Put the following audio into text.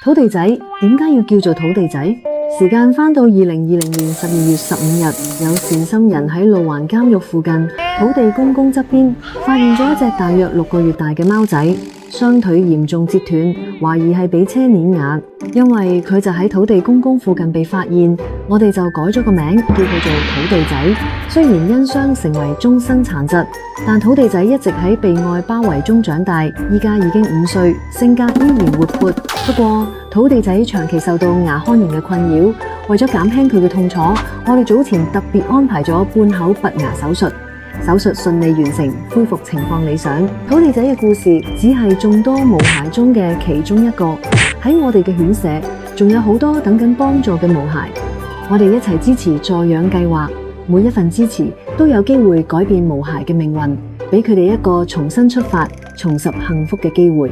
土地仔點解要叫做土地仔？時間返到2020年12月15日，有善心人喺路環監獄附近土地公公側邊發現咗一隻大約6個月大嘅貓仔，雙腿嚴重折斷，懷疑係俾車碾壓。因為佢就喺土地公公附近被發現，我哋就改咗個名，叫佢做土地仔。雖然因傷成為終身殘疾，但土地仔一直喺被愛包圍中長大，依家已經5歲，性格依然活潑。不過土地仔長期受到牙腔炎嘅困擾，為咗減輕佢嘅痛楚，我哋早前特別安排咗半口拔牙手術。手術順利完成，恢復情況理想。土地仔嘅故事只係眾多毛孩中嘅其中一個。喺我哋嘅犬舍，仲有好多等緊幫助嘅毛孩。我哋一齊支持助養計劃，每一份支持都有機會改變毛孩嘅命運，俾佢哋一個重新出發、重拾幸福嘅機會。